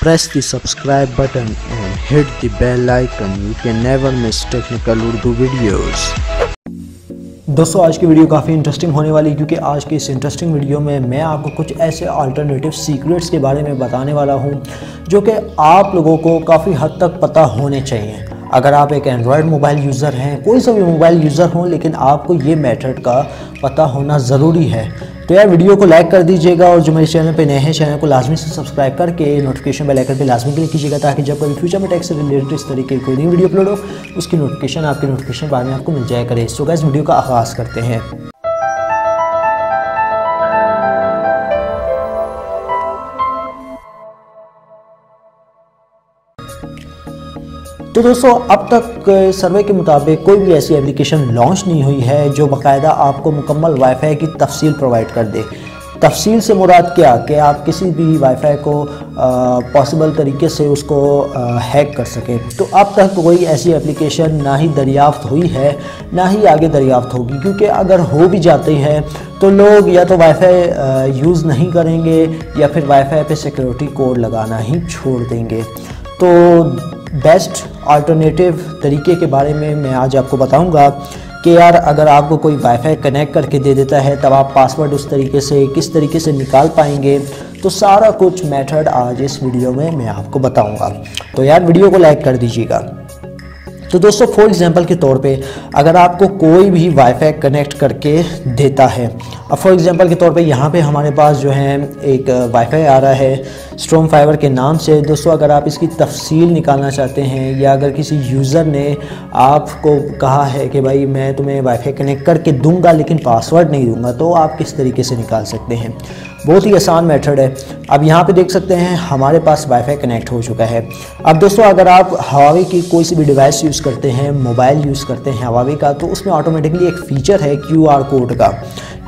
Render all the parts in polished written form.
Press the subscribe button and hit the bell icon. You can never miss technical Urdu videos. दोस्तों आज की video काफ़ी interesting होने वाली है क्योंकि आज की इस इंटरेस्टिंग वीडियो में मैं आपको कुछ ऐसे अल्टरनेटिव सीक्रेट्स के बारे में बताने वाला हूं जो कि आप लोगों को काफ़ी हद तक पता होने चाहिए। अगर आप एक एंड्रॉयड मोबाइल यूज़र हैं, कोई सा भी मोबाइल यूज़र हो, लेकिन आपको ये मेथड का पता होना ज़रूरी है। तो यार वीडियो को लाइक कर दीजिएगा और जो मेरे चैनल पे नए हैं चैनल को लाजमी से सब्सक्राइब करके नोटिफिकेशन बेल आइकन पे लाजमी क्लिक कीजिएगा ताकि जब कभी फ्यूचर में टेक से रिलेटेड इस तरीके की कोई नई वीडियो अपलोड हो उसकी नोटिफिकेशन आपके नोटिफिकेशन बाद में आपको मिल जाया करे। सो गाइस वीडियो का आगाज़ करते हैं। तो दोस्तों अब तक सर्वे के मुताबिक कोई भी ऐसी एप्लीकेशन लॉन्च नहीं हुई है जो बाकायदा आपको मुकम्मल वाईफाई की तफसील प्रोवाइड कर दे। तफसील से मुराद क्या कि आप किसी भी वाईफाई को पॉसिबल तरीके से उसको हैक कर सकें। तो अब तक कोई ऐसी एप्लीकेशन ना ही दरियाफ्त हुई है ना ही आगे दरियाफ्त होगी, क्योंकि अगर हो भी जाती है तो लोग या तो वाईफाई यूज़ नहीं करेंगे या फिर वाईफाई पे सिक्योरिटी कोड लगाना ही छोड़ देंगे। तो बेस्ट अल्टरनेटिव तरीके के बारे में मैं आज आपको बताऊंगा कि यार अगर आपको कोई वाईफाई कनेक्ट करके दे देता है तब आप पासवर्ड उस तरीके से किस तरीके से निकाल पाएंगे। तो सारा कुछ मेथड आज इस वीडियो में मैं आपको बताऊंगा। तो यार वीडियो को लाइक कर दीजिएगा। तो दोस्तों फॉर एग्जांपल के तौर पे अगर आपको कोई भी वाईफाई कनेक्ट करके देता है, अब फॉर एग्जांपल के तौर पे यहाँ पे हमारे पास जो है एक वाईफाई आ रहा है स्ट्रॉम फाइबर के नाम से। दोस्तों अगर आप इसकी तफसील निकालना चाहते हैं या अगर किसी यूज़र ने आपको कहा है कि भाई मैं तुम्हें वाईफाई कनेक्ट करके दूंगा लेकिन पासवर्ड नहीं दूंगा, तो आप किस तरीके से निकाल सकते हैं। बहुत ही आसान मेथड है। अब यहाँ पे देख सकते हैं हमारे पास वाईफाई कनेक्ट हो चुका है। अब दोस्तों अगर आप हवावे की कोई सी भी डिवाइस यूज़ करते हैं, मोबाइल यूज़ करते हैं हवावे का, तो उसमें ऑटोमेटिकली एक फ़ीचर है QR कोड का।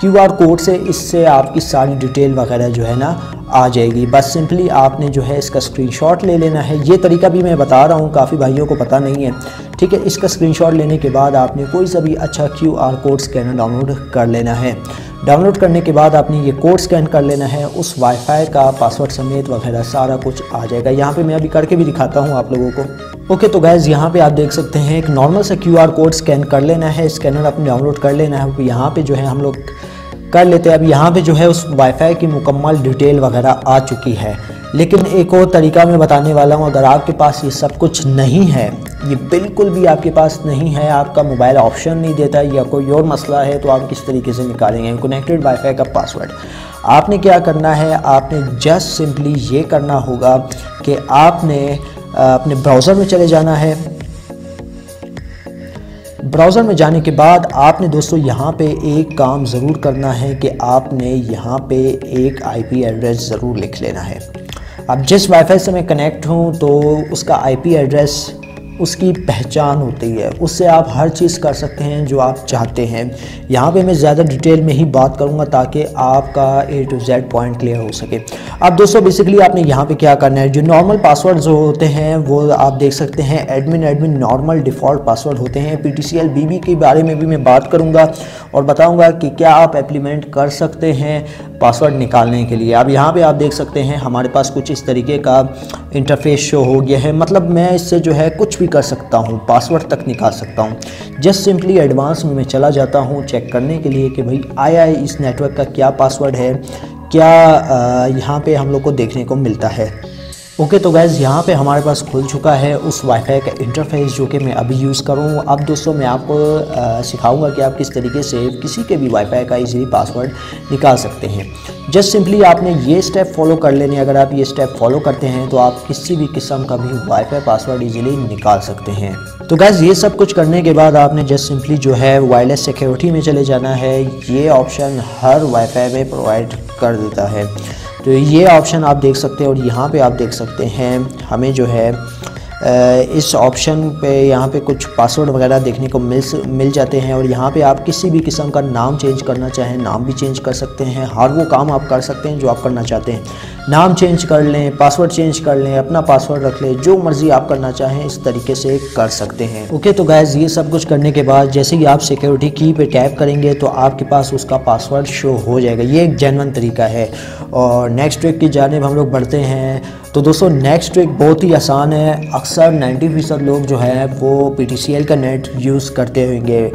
QR कोड से इससे आपकी सारी डिटेल वगैरह जो है ना आ जाएगी। बस सिंपली आपने जो है इसका स्क्रीनशॉट ले लेना है। ये तरीका भी मैं बता रहा हूँ, काफ़ी भाइयों को पता नहीं है, ठीक है। इसका स्क्रीनशॉट लेने के बाद आपने कोई सा भी अच्छा QR कोड स्कैनर डाउनलोड कर लेना है। डाउनलोड करने के बाद आपने ये कोड स्कैन कर लेना है, उस वाईफाई का पासवर्ड समेत वगैरह सारा कुछ आ जाएगा। यहाँ पे मैं अभी करके भी दिखाता हूँ आप लोगों को। ओके तो गाइज़ यहाँ पे आप देख सकते हैं एक नॉर्मल सा QR कोड स्कैन कर लेना है, स्कैनर अपने डाउनलोड कर लेना है। यहाँ पे जो है हम लोग कर लेते हैं। अब यहाँ पे जो है उस वाईफाई की मुकम्मल डिटेल वगैरह आ चुकी है। लेकिन एक और तरीका मैं बताने वाला हूँ, अगर आपके पास ये सब कुछ नहीं है, ये बिल्कुल भी आपके पास नहीं है, आपका मोबाइल ऑप्शन नहीं देता या कोई और मसला है, तो आप किस तरीके से निकालेंगे कनेक्टेड वाईफाई का पासवर्ड। आपने क्या करना है, आपने जस्ट सिंपली ये करना होगा कि आपने अपने ब्राउज़र में चले जाना है। ब्राउज़र में जाने के बाद आपने दोस्तों यहाँ पे एक काम ज़रूर करना है कि आपने यहाँ पे एक IP एड्रेस ज़रूर लिख लेना है। अब जिस वाईफाई से मैं कनेक्ट हूँ तो उसका IP एड्रेस उसकी पहचान होती है, उससे आप हर चीज़ कर सकते हैं जो आप चाहते हैं। यहाँ पे मैं ज़्यादा डिटेल में ही बात करूँगा ताकि आपका A to Z point clear हो सके। अब दोस्तों बेसिकली आपने यहाँ पे क्या करना है, जो नॉर्मल पासवर्ड जो होते हैं वो आप देख सकते हैं एडमिन नॉर्मल डिफ़ॉल्ट पासवर्ड होते हैं। PTCL BB के बारे में भी मैं बात करूँगा और बताऊँगा कि क्या आप इम्प्लीमेंट कर सकते हैं पासवर्ड निकालने के लिए। अब यहाँ पे आप देख सकते हैं हमारे पास कुछ इस तरीके का इंटरफेस शो हो गया है, मतलब मैं इससे जो है कुछ भी कर सकता हूँ, पासवर्ड तक निकाल सकता हूँ। जस्ट सिंपली एडवांस में मैं चला जाता हूँ चेक करने के लिए कि भाई आया इस नेटवर्क का क्या पासवर्ड है, क्या यहाँ पे हम लोग को देखने को मिलता है। ओके तो गाइज़ यहाँ पे हमारे पास खुल चुका है उस वाईफाई का इंटरफेस जो कि मैं अभी यूज़ करूँ। अब दोस्तों मैं आपको सिखाऊंगा कि आप किस तरीके से किसी के भी वाईफाई का इजीली पासवर्ड निकाल सकते हैं। जस्ट सिंपली आपने ये स्टेप फॉलो कर लेने। अगर आप ये स्टेप फॉलो करते हैं तो आप किसी भी किस्म का भी वाईफाई पासवर्ड इजीली निकाल सकते हैं। तो गाइज़ ये सब कुछ करने के बाद आपने जस्ट सिंपली जो है वायरलेस सिक्योरिटी में चले जाना है। ये ऑप्शन हर वाईफाई में प्रोवाइड कर देता है, तो ये ऑप्शन आप देख सकते हैं। और यहाँ पे आप देख सकते हैं हमें जो है इस ऑप्शन पे यहाँ पे कुछ पासवर्ड वगैरह देखने को मिल जाते हैं। और यहाँ पे आप किसी भी किस्म का नाम चेंज करना चाहें नाम भी चेंज कर सकते हैं। हर वो काम आप कर सकते हैं जो आप करना चाहते हैं। नाम चेंज कर लें, पासवर्ड चेंज कर लें, अपना पासवर्ड रख लें, जो मर्ज़ी आप करना चाहें इस तरीके से कर सकते हैं। ओके, तो गाइज़ ये सब कुछ करने के बाद जैसे ही आप सिक्योरिटी की पे टैप करेंगे तो आपके पास उसका पासवर्ड शो हो जाएगा। ये एक जेन्युइन तरीका है। और नेक्स्ट ट्रिक की जानिब हम लोग बढ़ते हैं। तो दोस्तों नेक्स्ट ट्रिक बहुत ही आसान है। अक्सर 90% लोग जो है वो PTCL का नेट यूज़ करते होंगे,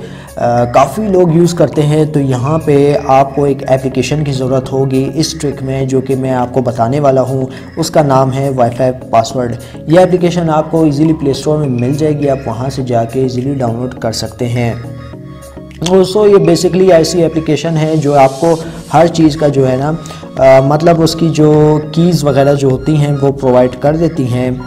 काफ़ी लोग यूज़ करते हैं। तो यहाँ पे आपको एक एप्लीकेशन की ज़रूरत होगी इस ट्रिक में, जो कि मैं आपको बताने वाला हूँ। उसका नाम है वाईफाई पासवर्ड। यह एप्लीकेशन आपको इजीली प्ले स्टोर में मिल जाएगी, आप वहाँ से जाके इजीली डाउनलोड कर सकते हैं। दोस्तों ये बेसिकली ऐसी एप्लीकेशन है जो आपको हर चीज़ का जो है ना मतलब उसकी जो कीज़ वगैरह जो होती हैं वो प्रोवाइड कर देती हैं।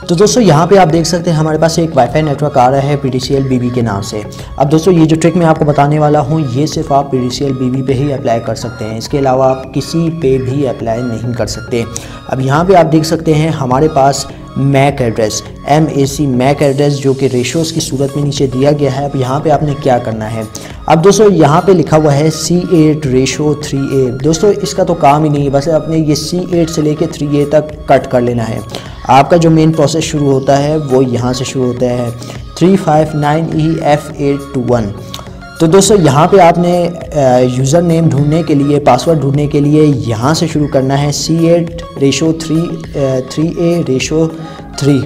तो दोस्तों यहाँ पे आप देख सकते हैं हमारे पास एक वाईफाई नेटवर्क आ रहा है PTCL BB के नाम से। अब दोस्तों ये जो ट्रिक मैं आपको बताने वाला हूँ ये सिर्फ आप PTCL BB पे ही अप्लाई कर सकते हैं, इसके अलावा आप किसी पे भी अप्लाई नहीं कर सकते। अब यहाँ पे आप देख सकते हैं हमारे पास MAC address MAC MAC address जो कि रेशोज़ की सूरत में नीचे दिया गया है। अब यहाँ पे आपने क्या करना है, अब दोस्तों यहाँ पे लिखा हुआ है C8 रेशो 3A। दोस्तों इसका तो काम ही नहीं है, बस आपने ये C8 से लेके 3A तक कट कर लेना है। आपका जो मेन प्रोसेस शुरू होता है वो यहाँ से शुरू होता है 359EF821। तो दोस्तों यहाँ पे आपने यूज़र नेम ढूंढने के लिए, पासवर्ड ढूंढने के लिए यहाँ से शुरू करना है C8 रेशो 3A रेशो 3।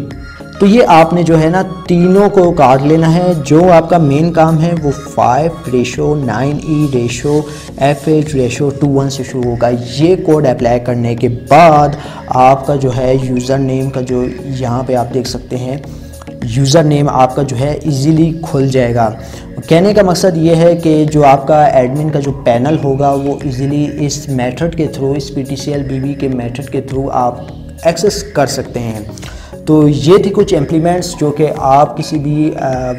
तो ये आपने जो है ना तीनों को काट लेना है। जो आपका मेन काम है वो 5 ratio 9E ratio F8 ratio 21 से शुरू होगा। ये कोड अप्लाई करने के बाद आपका जो है यूज़र नेम का जो यहाँ पे आप देख सकते हैं यूज़र नेम आपका जो है इजीली खुल जाएगा। कहने का मकसद ये है कि जो आपका एडमिन का जो पैनल होगा वो इजीली इस मेथड के थ्रू, इस PTCL BB के मेथड के थ्रू आप एक्सेस कर सकते हैं। तो ये थी कुछ इम्प्लीमेंट्स जो कि आप किसी भी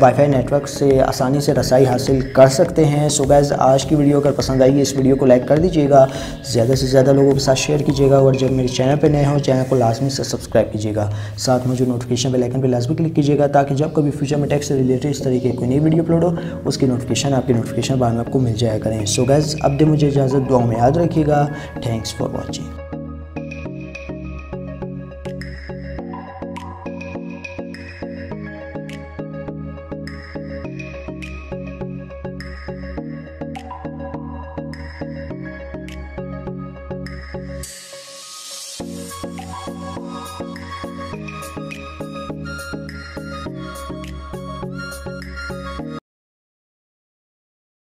वाईफाई नेटवर्क से आसानी से रसाई हासिल कर सकते हैं। सो गाइस आज की वीडियो अगर पसंद आई इस वीडियो को लाइक कर दीजिएगा, ज़्यादा से ज़्यादा लोगों के साथ शेयर कीजिएगा, और जब मेरे चैनल पर नए हो चैनल को लाजमी से सब्सक्राइब कीजिएगा। साथ में जो नोटिफिकेशन बेल आइकन पर लाजमी क्लिक कीजिएगा ताकि जब कभी फ्यूचर में टेक से रिलेटेड इस तरीके की कोई नई वीडियो अपलोड हो उसकी नोटिफिकेशन आपकी नोटिफिकेशन बाद में आपको मिल जाया करें। सो गाइस अब दे मुझे इजाज़त, दुआ में याद रखिएगा। Thanks for watching.